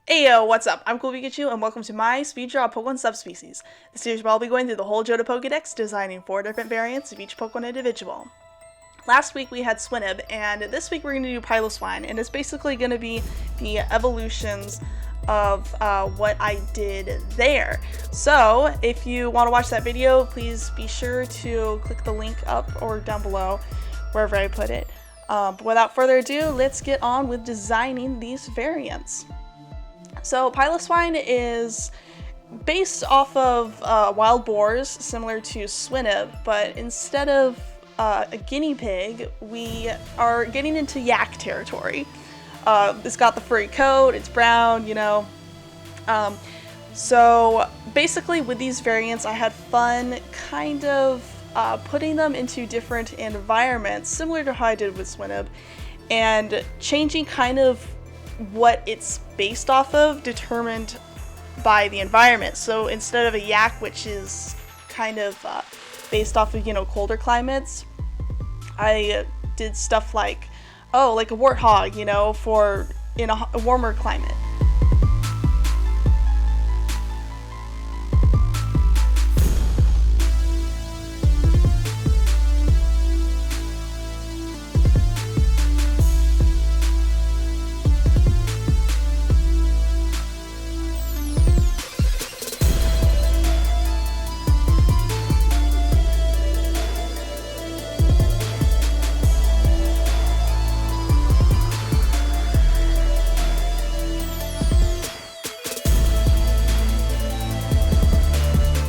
Heyo, what's up? I'm CoolPikachu, and welcome to my speed draw of Pokemon subspecies. This series where I'll be going through the whole Johto Pokedex, designing 4 different variants of each Pokemon individual. Last week we had Swine, and this week we're going to do PILOSWINE, and it's basically going to be the evolutions of what I did there. So, if you want to watch that video, please be sure to click the link up or down below, wherever I put it. But without further ado, let's get on with designing these variants. So PILOSWINE is based off of wild boars, similar to Swine, but instead of a guinea pig, we are getting into yak territory. It's got the furry coat, it's brown, you know. So basically with these variants, I had fun kind of putting them into different environments, similar to how I did with Swine, and changing kind of what it's based off of, determined by the environment. So instead of a yak, which is kind of based off of, you know, colder climates, I did stuff like, like a warthog, you know, for in a warmer climate.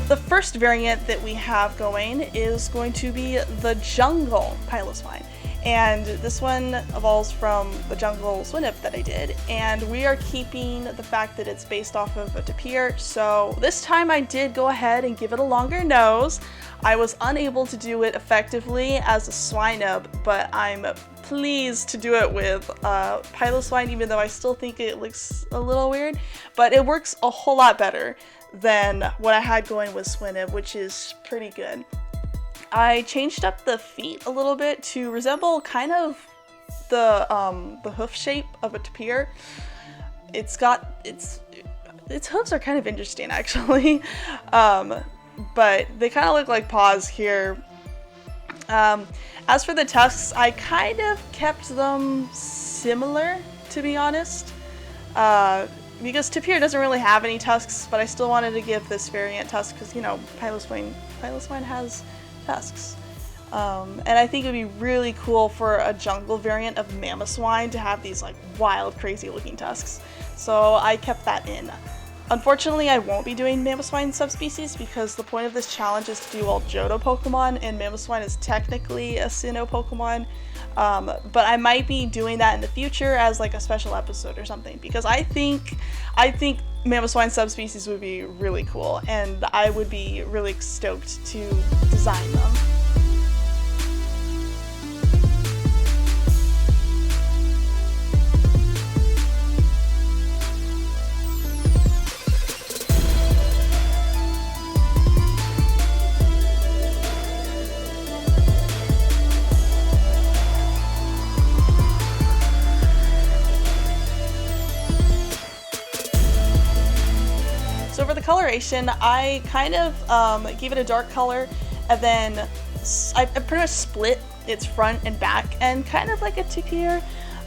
The first variant that we have going is going to be the Jungle PILOSWINE, and this one evolves from the Jungle Swine that I did, and we are keeping the fact that it's based off of a tapir. So this time I did go ahead and give it a longer nose. I was unable to do it effectively as a Swine, but I'm pleased to do it with PILOSWINE, even though I still think it looks a little weird, but it works a whole lot better than what I had going with Swine, which is pretty good. I changed up the feet a little bit to resemble kind of the hoof shape of a tapir. It's got its hooves are kind of interesting actually, but they kind of look like paws here. As for the tusks, I kind of kept them similar, to be honest. Because tapir doesn't really have any tusks, but I still wanted to give this variant tusks because, you know, PILOSWINE has tusks. And I think it would be really cool for a jungle variant of Mamoswine to have these like wild, crazy looking tusks. So I kept that in. Unfortunately, I won't be doing Mamoswine subspecies because the point of this challenge is to do all Johto Pokemon, and Mamoswine is technically a Sinnoh Pokemon. But I might be doing that in the future as like a special episode or something, because I think Mamoswine subspecies would be really cool, and I would be really stoked to design them. So for the coloration, I kind of gave it a dark color, and then I pretty much split its front and back end, kind of like a tapir.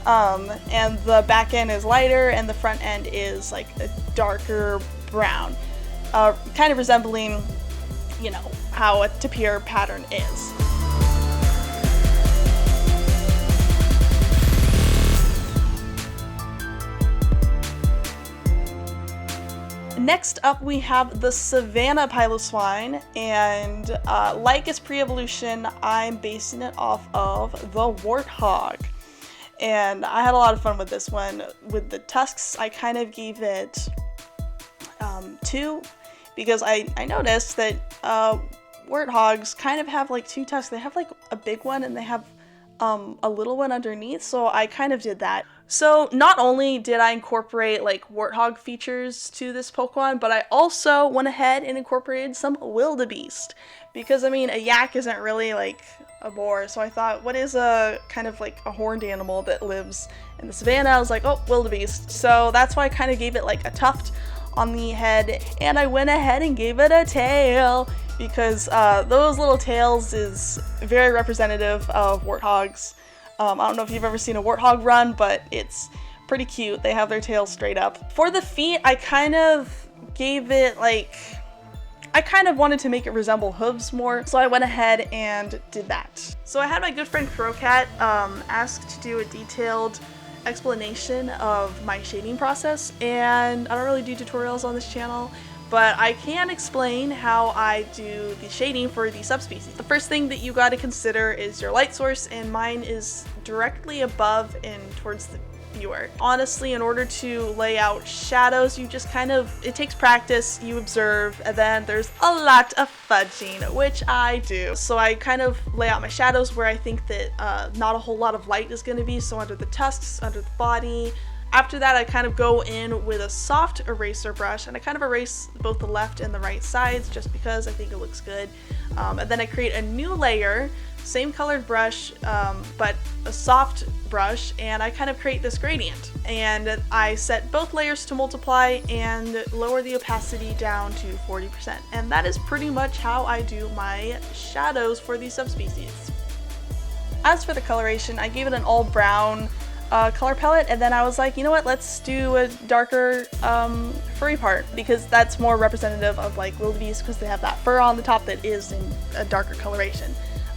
And the back end is lighter, and the front end is like a darker brown, kind of resembling, you know, how a tapir pattern is. Next up, we have the Savannah PILOSWINE, and like its pre-evolution, I'm basing it off of the Warthog. And I had a lot of fun with this one. With the tusks, I kind of gave it 2, because I noticed that Warthogs kind of have like 2 tusks. They have like a big one, and they have a little one underneath, so I kind of did that. So not only did I incorporate like warthog features to this Pokemon, but I also went ahead and incorporated some wildebeest, because I mean, a yak isn't really like a boar. So I thought, what is a kind of like a horned animal that lives in the savannah? I was like, oh, wildebeest. So that's why I kind of gave it like a tuft on the head, and I went ahead and gave it a tail because those little tails is very representative of warthogs. I don't know if you've ever seen a warthog run, but it's pretty cute. They have their tails straight up. For the feet, I kind of gave it like, I kind of wanted to make it resemble hooves more, so I went ahead and did that. So I had my good friend Crowcat ask to do a detailed explanation of my shading process, and I don't really do tutorials on this channel, but I can explain how I do the shading for the subspecies. The first thing that you got to consider is your light source, and mine is directly above and towards the viewer. Honestly, in order to lay out shadows, you just kind of, it takes practice, you observe, and then there's a lot of fudging, which I do. So I kind of lay out my shadows where I think that not a whole lot of light is going to be, so under the tusks, under the body. After that, I kind of go in with a soft eraser brush, and I kind of erase both the left and the right sides just because I think it looks good. And then I create a new layer, same colored brush, but a soft brush, and I kind of create this gradient. And I set both layers to multiply and lower the opacity down to 40%. And that is pretty much how I do my shadows for these subspecies. As for the coloration, I gave it an all brown color palette, and then I was like, you know what, let's do a darker furry part, because that's more representative of like wildebeest, because they have that fur on the top that is in a darker coloration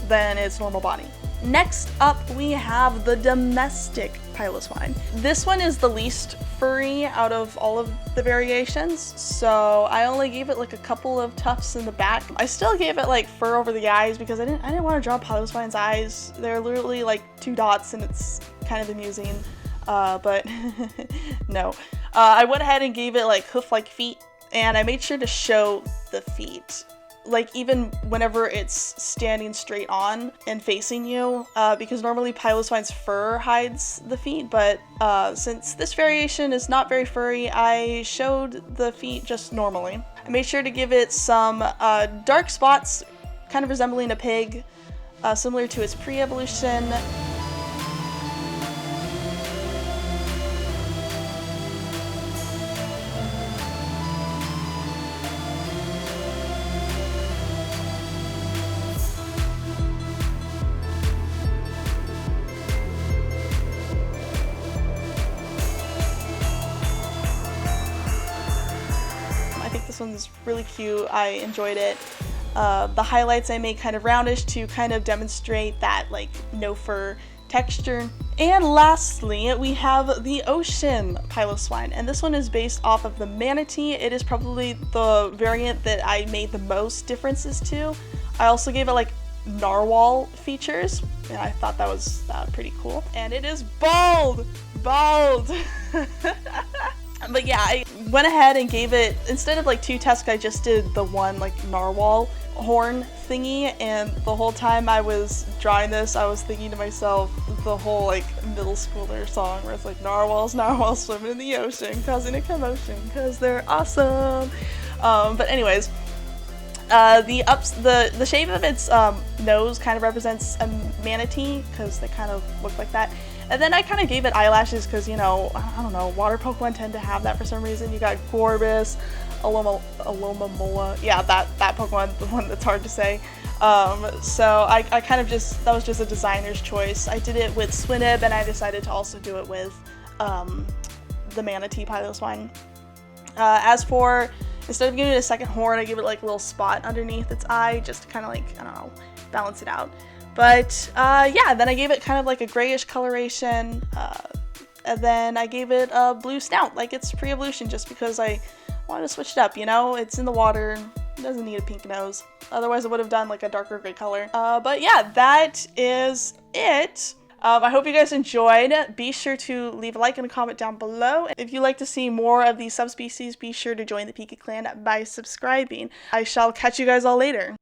than its normal body. Next up, we have the domestic Piloswine. This one is the least furry out of all of the variations, so I only gave it like a couple of tufts in the back. I still gave it like fur over the eyes because I didn't want to draw Piloswine's eyes. They're literally like 2 dots, and it's kind of amusing, but no. I went ahead and gave it like hoof-like feet, and I made sure to show the feet, like even whenever it's standing straight on and facing you, because normally Piloswine's fur hides the feet, but since this variation is not very furry, I showed the feet just normally. I made sure to give it some dark spots, kind of resembling a pig, similar to its pre-evolution. This one's really cute. I enjoyed it. The highlights I made kind of roundish to kind of demonstrate that like no fur texture. And lastly, we have the ocean Piloswine, and this one is based off of the manatee. It is probably the variant that I made the most differences to. I also gave it like narwhal features, and I thought that was pretty cool. And it is bald! Bald! But yeah, I went ahead and gave it, instead of like 2 tusks, I just did the one like narwhal horn thingy, and the whole time I was drawing this, I was thinking to myself the whole like middle schooler song where it's like narwhals swimming in the ocean, causing a commotion, because they're awesome. But anyways, the shape of its nose kind of represents a manatee, because they kind of look like that. And then I kind of gave it eyelashes because, you know, I don't know, water Pokemon tend to have that for some reason. You got Gorbis, Alomomola, yeah, that Pokemon, the one that's hard to say. So I kind of just, that was just a designer's choice. I did it with Swinib, and I decided to also do it with the Manatee Piloswine. As for, instead of giving it a second horn, I gave it like a little spot underneath its eye just to kind of like, I don't know, balance it out. But yeah, then I gave it kind of like a grayish coloration, and then I gave it a blue snout, like it's pre-evolution, just because I wanted to switch it up, you know? It's in the water, it doesn't need a pink nose. Otherwise, I would have done like a darker gray color. But yeah, that is it. I hope you guys enjoyed. Be sure to leave a like and a comment down below. If you'd like to see more of these subspecies, be sure to join the Pika clan by subscribing. I shall catch you guys all later.